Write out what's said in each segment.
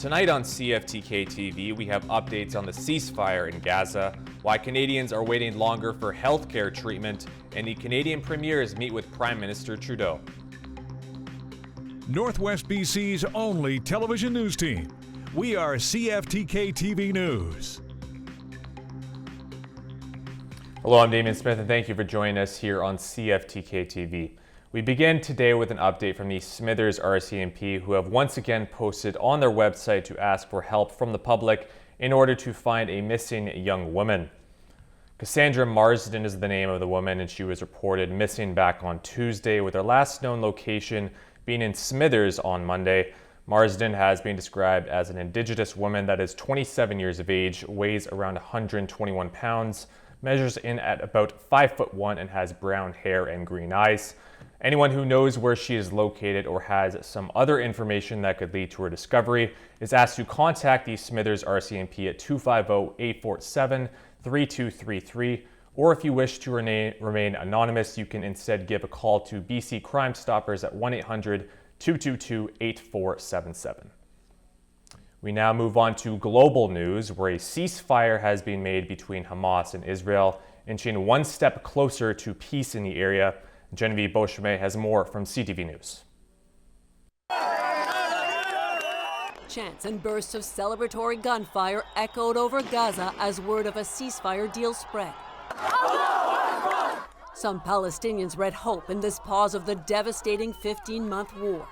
Tonight on CFTK-TV, we have updates on the ceasefire in Gaza, why Canadians are waiting longer for healthcare treatment, and the Canadian premiers meet with Prime Minister Trudeau. Northwest BC's only television news team. We are CFTK-TV News. Hello, I'm Damien Smith, and thank you for joining us here on CFTK-TV. We begin today with an update from the Smithers RCMP, who have once again posted on their website to ask for help from the public in order to find a missing young woman. Cassandra Marsden is the name of the woman, and she was reported missing back on Tuesday, with her last known location being in Smithers on Monday. Marsden has been described as an Indigenous woman that is 27 years of age, weighs around 121 pounds, measures in at about 5'1", and has brown hair and green eyes. Anyone who knows where she is located or has some other information that could lead to her discovery is asked to contact the Smithers RCMP at 250-847-3233, or if you wish to remain anonymous, you can instead give a call to BC Crime Stoppers at 1-800-222-8477. We now move on to global news, where a ceasefire has been made between Hamas and Israel, inching one step closer to peace in the area. Genevieve Beauchemin has more from CTV News. Chants and bursts of celebratory gunfire echoed over Gaza as word of a ceasefire deal spread. Some Palestinians read hope in this pause of the devastating 15-month war.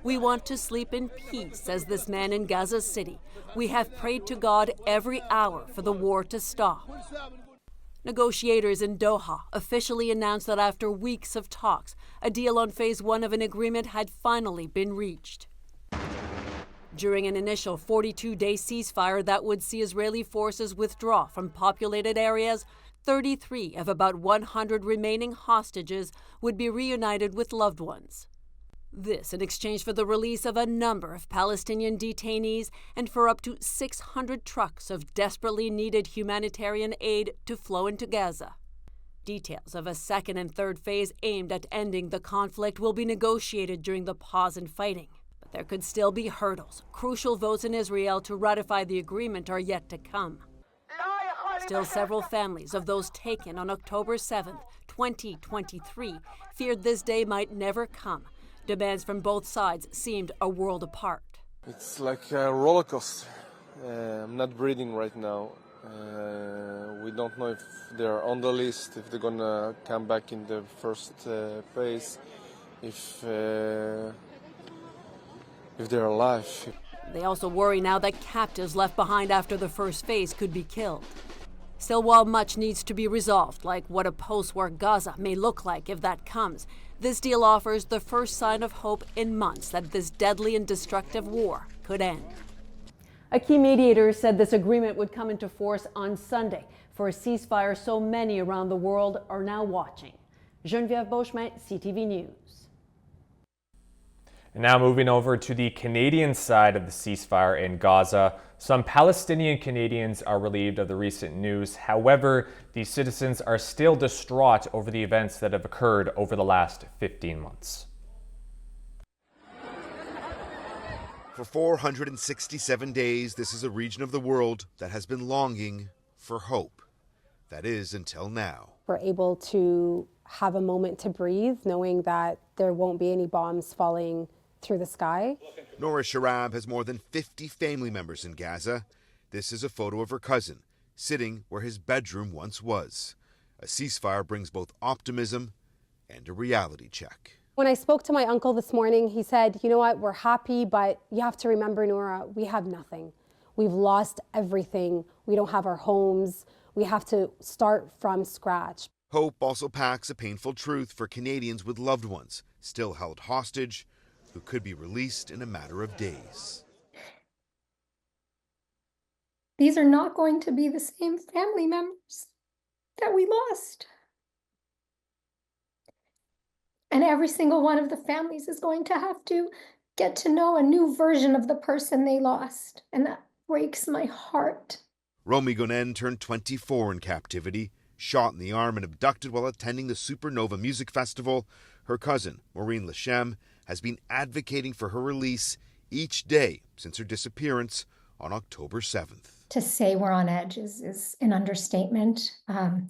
We want to sleep in peace, says this man in Gaza City. We have prayed to God every hour for the war to stop. Negotiators in Doha officially announced that after weeks of talks, a deal on phase 1 of an agreement had finally been reached. During an initial 42-day ceasefire that would see Israeli forces withdraw from populated areas, 33 of about 100 remaining hostages would be reunited with loved ones. This in exchange for the release of a number of Palestinian detainees and for up to 600 trucks of desperately needed humanitarian aid to flow into Gaza. Details of a second and third phase aimed at ending the conflict will be negotiated during the pause in fighting. But there could still be hurdles. Crucial votes in Israel to ratify the agreement are yet to come. Still, several families of those taken on October 7th, 2023, feared this day might never come. Demands from both sides seemed a world apart. It's like a roller coaster. I'm not breathing right now. We don't know if they're on the list, if they're gonna come back in the first phase, if they're alive. They also worry now that captives left behind after the first phase could be killed. Still, while much needs to be resolved, like what a post-war Gaza may look like if that comes, this deal offers the first sign of hope in months that this deadly and destructive war could end. A key mediator said this agreement would come into force on Sunday for a ceasefire so many around the world are now watching. Genevieve Beauchemin, CTV News. And now moving over to the Canadian side of the ceasefire in Gaza. Some Palestinian Canadians are relieved of the recent news. However, these citizens are still distraught over the events that have occurred over the last 15 months. For 467 days, this is a region of the world that has been longing for hope. That is, until now. We're able to have a moment to breathe, knowing that there won't be any bombs falling through the sky. Nora Sharab has more than 50 family members in Gaza. This is a photo of her cousin, sitting where his bedroom once was. A ceasefire brings both optimism and a reality check. When I spoke to my uncle this morning, he said, you know what, we're happy, but you have to remember, Nora, we have nothing. We've lost everything. We don't have our homes. We have to start from scratch. Hope also packs a painful truth for Canadians with loved ones still held hostage, who could be released in a matter of days. These are not going to be the same family members that we lost. And every single one of the families is going to have to get to know a new version of the person they lost. And that breaks my heart. Romy Gonen turned 24 in captivity. Shot in the arm and abducted while attending the Supernova Music Festival, her cousin, Maureen Lashem, has been advocating for her release each day since her disappearance on October 7th. To say we're on edge is an understatement. I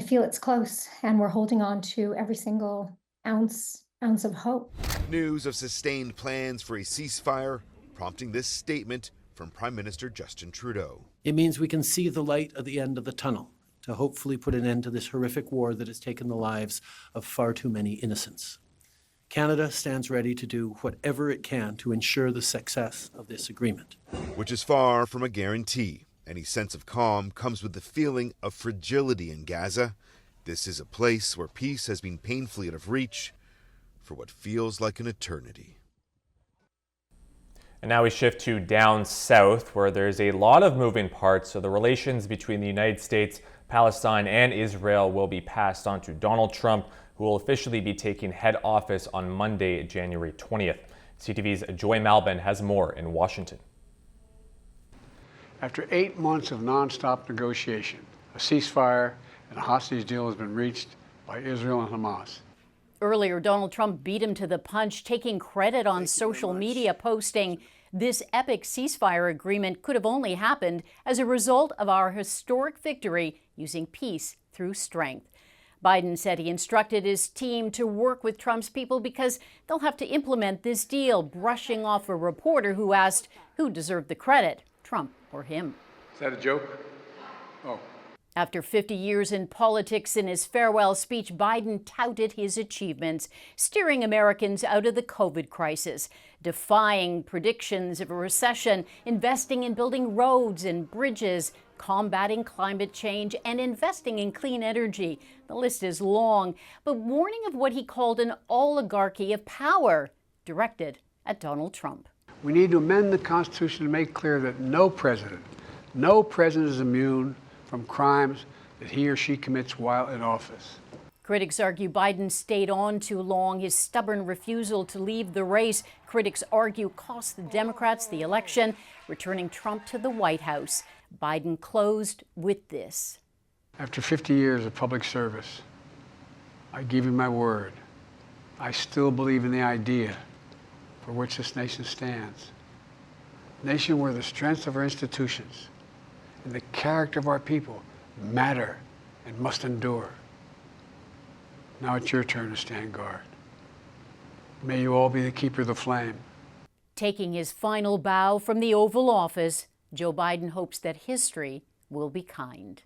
feel it's close, and we're holding on to every single ounce of hope. News of sustained plans for a ceasefire prompting this statement from Prime Minister Justin Trudeau. It means we can see the light at the end of the tunnel to hopefully put an end to this horrific war that has taken the lives of far too many innocents. Canada stands ready to do whatever it can to ensure the success of this agreement. Which is far from a guarantee. Any sense of calm comes with the feeling of fragility in Gaza. This is a place where peace has been painfully out of reach for what feels like an eternity. And now we shift to down south, where there's a lot of moving parts, so the relations between the United States, Palestine, and Israel will be passed on to Donald Trump, who will officially be taking head office on Monday, January 20th. CTV's Joy Malbin has more in Washington. After 8 months of nonstop negotiation, a ceasefire and a hostage deal has been reached by Israel and Hamas. Earlier, Donald Trump beat him to the punch, taking credit on social media, posting, "This epic ceasefire agreement could have only happened as a result of our historic victory using peace through strength." Biden said he instructed his team to work with Trump's people because they'll have to implement this deal, brushing off a reporter who asked who deserved the credit, Trump or him. Is that a joke? Oh. After 50 years in politics, in his farewell speech, Biden touted his achievements, steering Americans out of the COVID crisis, defying predictions of a recession, investing in building roads and bridges, combating climate change, and investing in clean energy. The list is long, but warning of what he called an oligarchy of power directed at Donald Trump. We need to amend the Constitution to make clear that no president is immune from crimes that he or she commits while in office. Critics argue Biden stayed on too long. His stubborn refusal to leave the race, critics argue, cost the Democrats the election, returning Trump to the White House. Biden closed with this. After 50 years of public service, I give you my word. I still believe in the idea for which this nation stands. A nation where the strength of our institutions and the character of our people matter and must endure. Now it's your turn to stand guard. May you all be the keeper of the flame. Taking his final bow from the Oval Office, Joe Biden hopes that history will be kind.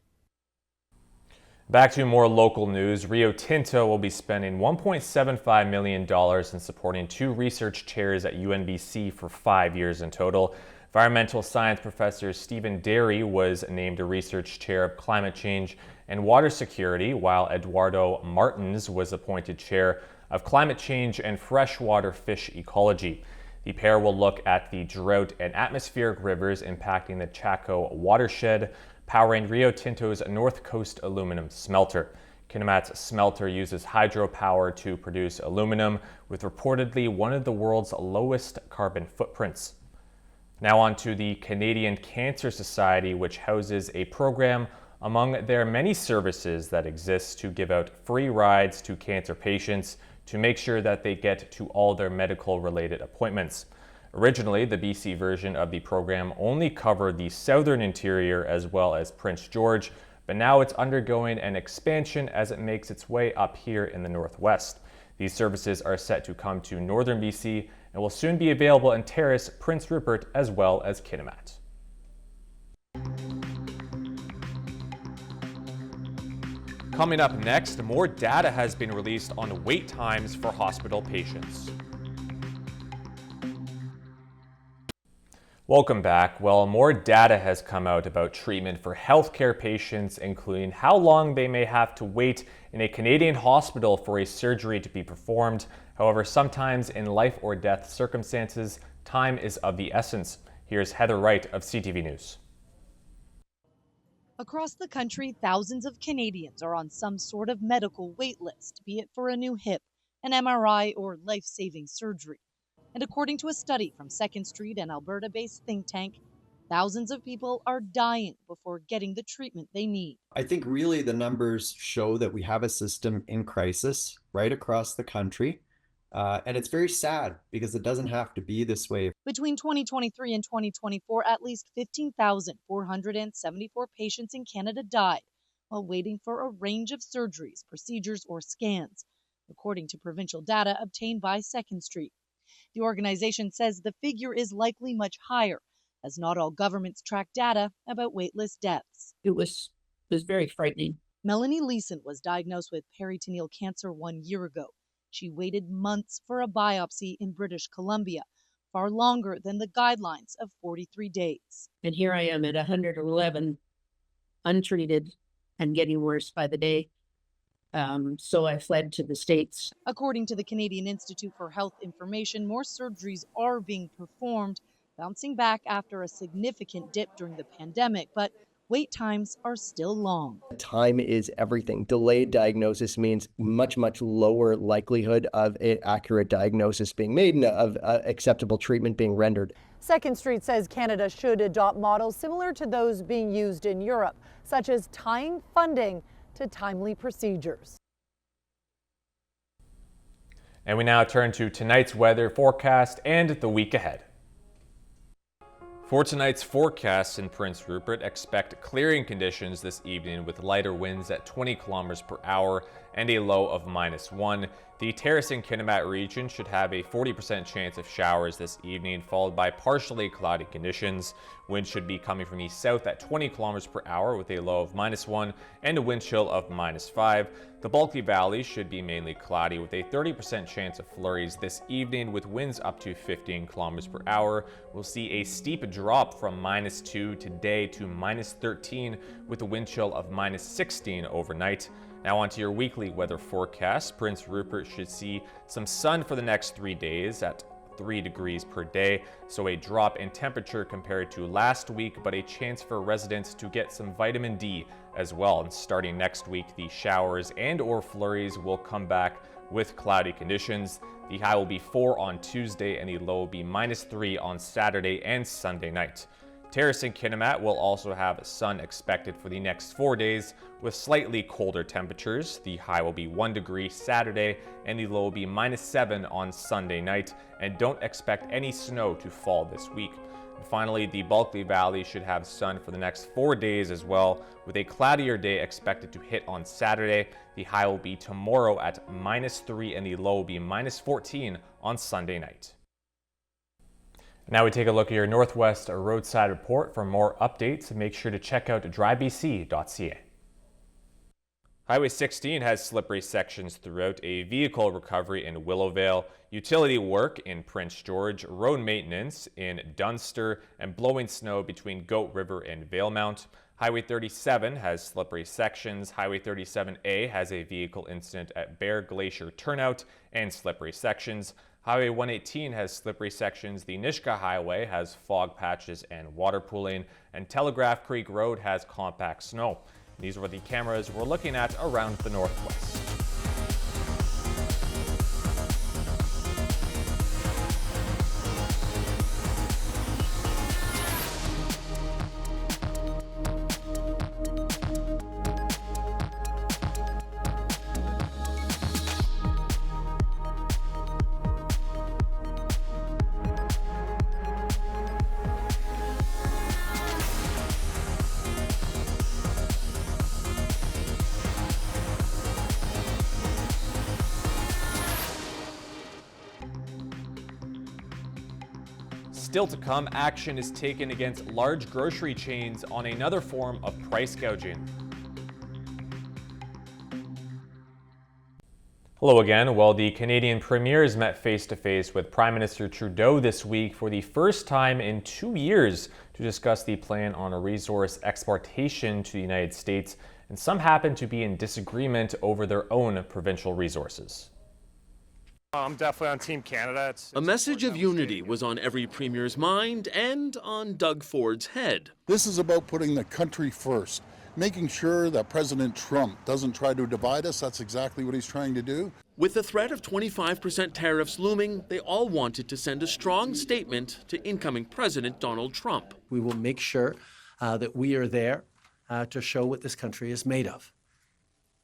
Back to more local news. Rio Tinto will be spending $1.75 million in supporting 2 research chairs at UNBC for 5 years in total. Environmental science professor Stephen Derry was named a research chair of climate change and water security, while Eduardo Martins was appointed chair of climate change and freshwater fish ecology. The pair will look at the drought and atmospheric rivers impacting the Chaco watershed, powering Rio Tinto's North Coast aluminum smelter. Kinamat's smelter uses hydropower to produce aluminum, with reportedly one of the world's lowest carbon footprints. Now on to the Canadian Cancer Society, which houses a program among their many services that exist to give out free rides to cancer patients to make sure that they get to all their medical-related appointments. Originally, the BC version of the program only covered the southern interior as well as Prince George, but now it's undergoing an expansion as it makes its way up here in the northwest. These services are set to come to northern BC and will soon be available in Terrace, Prince Rupert, as well as Kitimat. Coming up next, more data has been released on wait times for hospital patients. Welcome back. Well, more data has come out about treatment for healthcare patients, including how long they may have to wait in a Canadian hospital for a surgery to be performed. However, sometimes in life or death circumstances, time is of the essence. Here's Heather Wright of CTV News. Across the country, thousands of Canadians are on some sort of medical wait list, be it for a new hip, an MRI, or life-saving surgery. And according to a study from 2nd Street and Alberta-based think tank, Thousands of people are dying before getting the treatment they need. I think really the numbers show that we have a system in crisis right across the country. And it's very sad because it doesn't have to be this way. Between 2023 and 2024, at least 15,474 patients in Canada died while waiting for a range of surgeries, procedures, or scans, according to provincial data obtained by Second Street. The organization says the figure is likely much higher, as not all governments track data about waitlist deaths. It was very frightening. Melanie Leeson was diagnosed with peritoneal cancer 1 year ago. She waited months for a biopsy in British Columbia, far longer than the guidelines of 43 days. And here I am at 111, untreated and getting worse by the day. So I fled to the States. According to the Canadian Institute for Health Information, more surgeries are being performed, bouncing back after a significant dip during the pandemic, but wait times are still long. Time is everything. Delayed diagnosis means much lower likelihood of an accurate diagnosis being made and of acceptable treatment being rendered. Second Street says Canada should adopt models similar to those being used in Europe, such as tying funding to timely procedures. And we now turn to tonight's weather forecast and the week ahead. For tonight's forecast in Prince Rupert, expect clearing conditions this evening with lighter winds at 20 kilometers per hour and a low of -1. The Terrace and Kitimat region should have a 40% chance of showers this evening, followed by partially cloudy conditions. Winds should be coming from the south at 20 kilometers per hour with a low of -1 and a wind chill of -5. The Bulkley Valley should be mainly cloudy with a 30% chance of flurries this evening with winds up to 15 kilometers per hour. We'll see a steep drop from -2 today to -13 with a wind chill of -16 overnight. Now on to your weekly weather forecast. Prince Rupert should see some sun for the next 3 days at 3 degrees per day, so a drop in temperature compared to last week, but a chance for residents to get some vitamin D as well. And starting next week, the showers and or flurries will come back with cloudy conditions. The high will be 4 on Tuesday and the low will be -3 on Saturday and Sunday night. Terrace and Kitimat will also have sun expected for the next 4 days with slightly colder temperatures. The high will be 1 degree Saturday and the low will be -7 on Sunday night, and don't expect any snow to fall this week. And finally, the Bulkley Valley should have sun for the next 4 days as well, with a cloudier day expected to hit on Saturday. The high will be tomorrow at -3 and the low will be -14 on Sunday night. Now we take a look at your Northwest roadside report. For more updates, make sure to check out drybc.ca. Highway 16 has slippery sections throughout, a vehicle recovery in Willowvale, utility work in Prince George, road maintenance in Dunster, and blowing snow between Goat River and Valemount. Highway 37 has slippery sections. Highway 37A has a vehicle incident at Bear Glacier Turnout and slippery sections. Highway 118 has slippery sections. The Nishka Highway has fog patches and water pooling, and Telegraph Creek Road has compact snow. These were the cameras we're looking at around the Northwest. Still to come, action is taken against large grocery chains on another form of price gouging. Hello again. Well, the Canadian premiers met face-to-face with Prime Minister Trudeau this week for the first time in 2 years to discuss the plan on a resource exportation to the United States, and some happen to be in disagreement over their own provincial resources. I'm definitely on Team Canada. A message of unity was on every premier's mind and on Doug Ford's head. This is about putting the country first, making sure that President Trump doesn't try to divide us. That's exactly what he's trying to do. With the threat of 25% tariffs looming, they all wanted to send a strong statement to incoming President Donald Trump. We will make sure that we are there to show what this country is made of.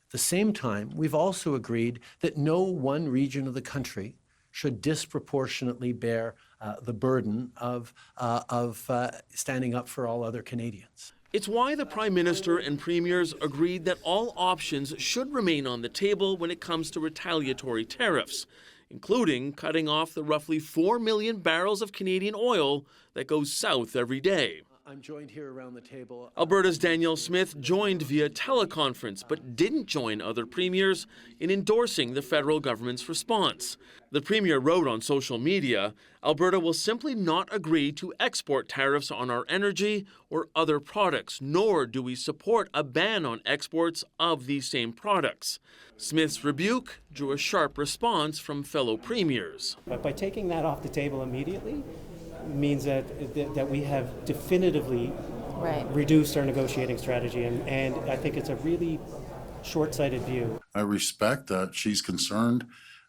At the same time, we've also agreed that no one region of the country should disproportionately bear the burden of standing up for all other Canadians. It's why the Prime Minister and Premiers agreed that all options should remain on the table when it comes to retaliatory tariffs, including cutting off the roughly 4 million barrels of Canadian oil that goes south every day. I'm joined here around the table. Alberta's Danielle Smith joined via teleconference, but didn't join other premiers in endorsing the federal government's response. The premier wrote on social media, Alberta will simply not agree to export tariffs on our energy or other products, nor do we support a ban on exports of these same products. Smith's rebuke drew a sharp response from fellow premiers. But by taking that off the table immediately, means that we have definitively reduced our negotiating strategy, and I think it's a really short-sighted view. I respect that she's concerned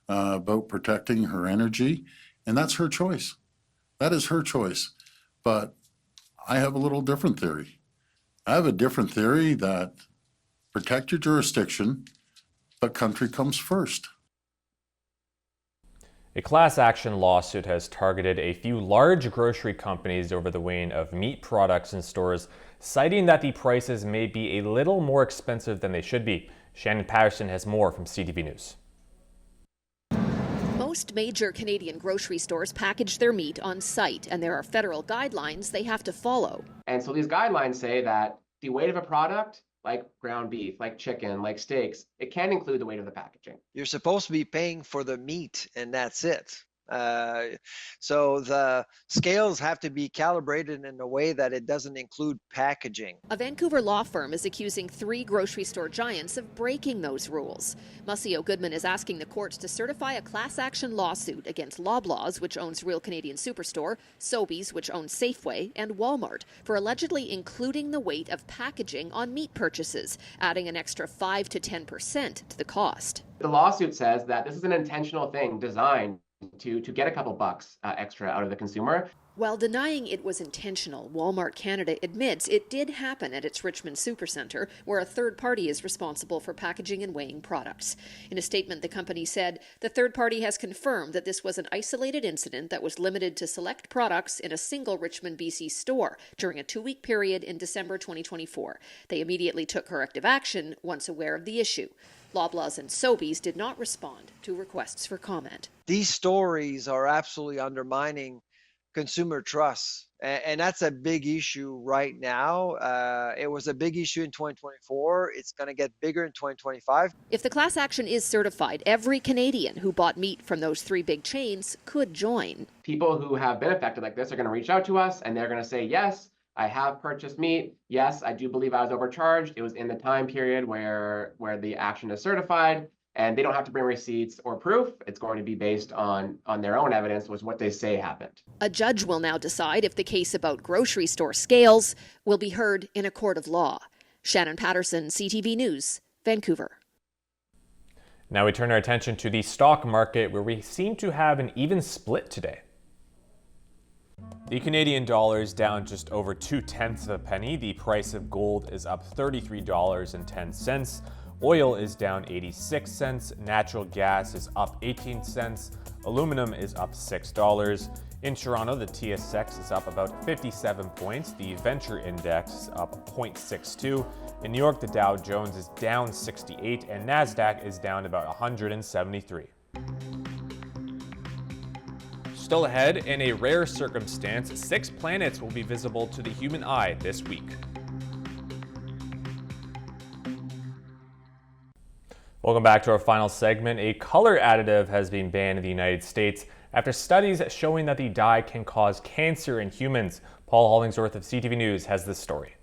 about protecting her energy, and that's her choice. That is her choice. But I have a little different theory. I have a different theory that protect your jurisdiction, but country comes first. A class action lawsuit has targeted a few large grocery companies over the weighing of meat products in stores, citing that the prices may be a little more expensive than they should be. Shannon Patterson has more from CTV News. Most major Canadian grocery stores package their meat on site, and there are federal guidelines they have to follow. And so these guidelines say that the weight of a product, like ground beef, like chicken, like steaks, it can include the weight of the packaging. You're supposed to be paying for the meat, and that's it. So the scales have to be calibrated in a way that it doesn't include packaging. A Vancouver law firm is accusing 3 grocery store giants of breaking those rules. Muscio Goodman is asking the courts to certify a class action lawsuit against Loblaws, which owns Real Canadian Superstore, Sobeys, which owns Safeway, and Walmart for allegedly including the weight of packaging on meat purchases, adding an extra 5 to 10% to the cost. The lawsuit says that this is an intentional thing designed to get a couple bucks extra out of the consumer. While denying it was intentional, Walmart Canada admits it did happen at its Richmond Supercentre, where a third party is responsible for packaging and weighing products. In a statement, the company said, the third party has confirmed that this was an isolated incident that was limited to select products in a single Richmond, BC store during a 2-week period in December 2024. They immediately took corrective action once aware of the issue. Loblaws and Sobeys did not respond to requests for comment. These stories are absolutely undermining consumer trust, and that's a big issue right now. It was a big issue in 2024. It's going to get bigger in 2025. If the class action is certified, every Canadian who bought meat from those 3 big chains could join. People who have been affected like this are going to reach out to us, and they're going to say, yes, I have purchased meat. Yes, I do believe I was overcharged. It was in the time period where the action is certified, and they don't have to bring receipts or proof. It's going to be based on their own evidence, was what they say happened. A judge will now decide if the case about grocery store scales will be heard in a court of law. Shannon Patterson, CTV News, Vancouver. Now we turn our attention to the stock market, where we seem to have an even split today. The Canadian dollar is down just over 0.2 of a penny. The price of gold is up $33.10. Oil is down 86 cents. Natural gas is up 18 cents. Aluminum is up $6. In Toronto, the TSX is up about 57 points. The Venture Index is up 0.62. In New York, the Dow Jones is down 68, and NASDAQ is down about 173. Still ahead, in a rare circumstance, 6 planets will be visible to the human eye this week. Welcome back to our final segment. A color additive has been banned in the United States after studies showing that the dye can cause cancer in humans. Paul Hollingsworth of CTV News has this story.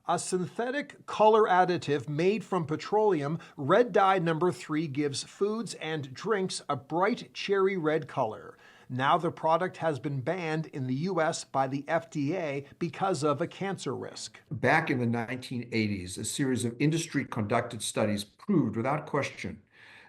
A synthetic color additive made from petroleum, red dye number 3 gives foods and drinks a bright cherry red color. Now the product has been banned in the U.S. by the FDA because of a cancer risk. Back in the 1980s, a series of industry-conducted studies proved without question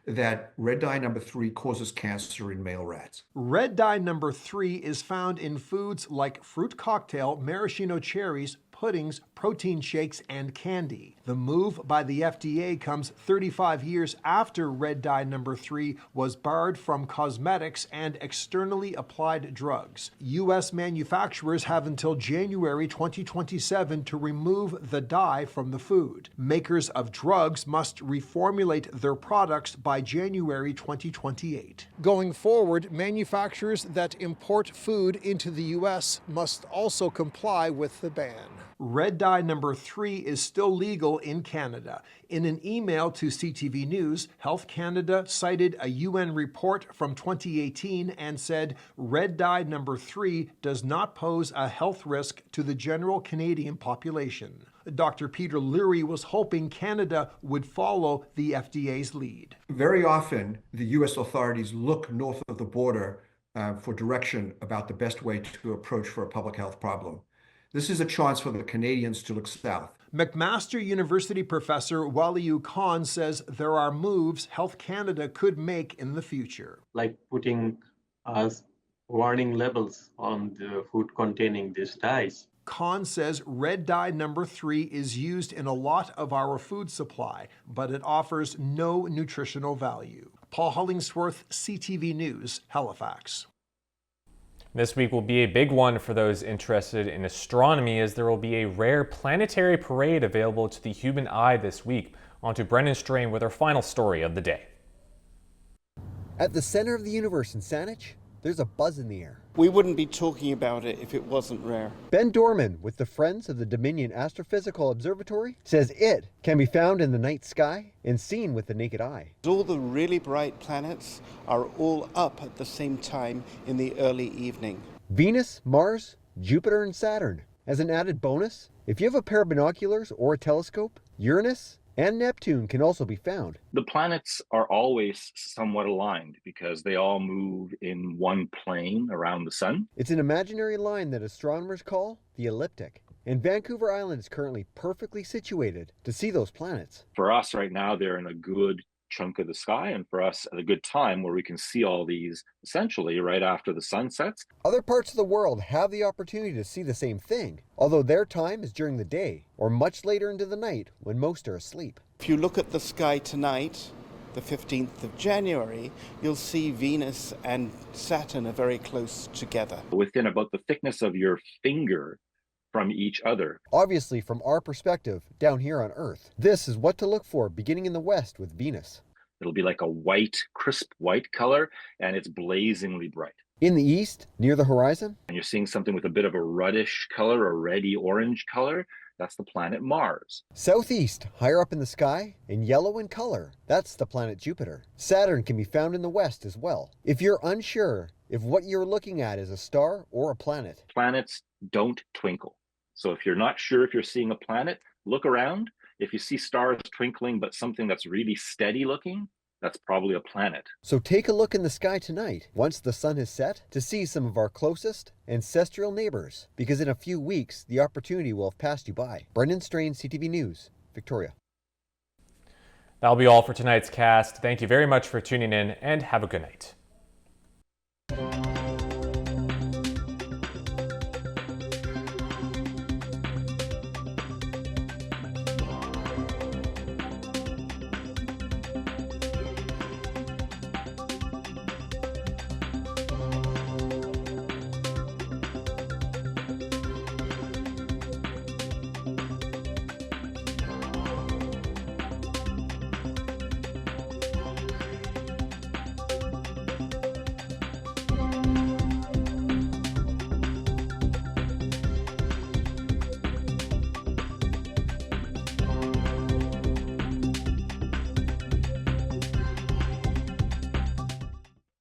that red dye number 3 causes cancer in male rats. Red dye number 3 is found in foods like fruit cocktail, maraschino cherries, puddings, protein shakes, and candy. The move by the FDA comes 35 years after red dye number 3 was barred from cosmetics and externally applied drugs. U.S. manufacturers have until January 2027 to remove the dye from the food. Makers of drugs must reformulate their products by January 2028. Going forward, manufacturers that import food into the U.S. must also comply with the ban. Red dye number 3 is still legal in Canada. In an email to CTV News, Health Canada cited a UN report from 2018 and said red dye number 3 does not pose a health risk to the general Canadian population. Dr. Peter Leary was hoping Canada would follow the FDA's lead. Very often, the U.S. authorities look north of the border for direction about the best way to approach for a public health problem. This is a chance for the Canadians to look south. McMaster University professor Waliu Khan says there are moves Health Canada could make in the future. Like putting warning labels on the food containing these dyes. Khan says red dye number 3 is used in a lot of our food supply, but it offers no nutritional value. Paul Hollingsworth, CTV News, Halifax. This week will be a big one for those interested in astronomy, as there will be a rare planetary parade available to the human eye this week. On to Brendan Strain with our final story of the day. At the center of the universe in Saanich, there's a buzz in the air. We wouldn't be talking about it if it wasn't rare. Ben Dorman with the Friends of the Dominion Astrophysical Observatory says it can be found in the night sky and seen with the naked eye. All the really bright planets are all up at the same time in the early evening. Venus, Mars, Jupiter, and Saturn. As an added bonus, if you have a pair of binoculars or a telescope, Uranus and Neptune can also be found. The planets are always somewhat aligned because they all move in one plane around the sun. It's an imaginary line that astronomers call the ecliptic. And Vancouver Island is currently perfectly situated to see those planets. For us right now, they're in a good chunk of the sky, and for us at a good time where we can see all these essentially right after the sun sets. Other parts of the world have the opportunity to see the same thing, although their time is during the day or much later into the night when most are asleep. If you look at the sky tonight, the 15th of January, you'll see Venus and Saturn are very close together. Within about the thickness of your finger from each other. Obviously, from our perspective, down here on Earth, this is what to look for beginning in the west with Venus. It'll be like a white, crisp white color, and it's blazingly bright. In the east, near the horizon, and you're seeing something with a bit of a reddish color, a reddy orange color. That's the planet Mars. Southeast, higher up in the sky, and yellow in color, that's the planet Jupiter. Saturn can be found in the west as well. If you're unsure if what you're looking at is a star or a planet. Planets don't twinkle. So if you're not sure if you're seeing a planet, look around. If you see stars twinkling, but something that's really steady looking, that's probably a planet. So take a look in the sky tonight, once the sun has set, to see some of our closest ancestral neighbors, because in a few weeks, the opportunity will have passed you by. Brendan Strain, CTV News, Victoria. That'll be all for tonight's cast. Thank you very much for tuning in, and have a good night.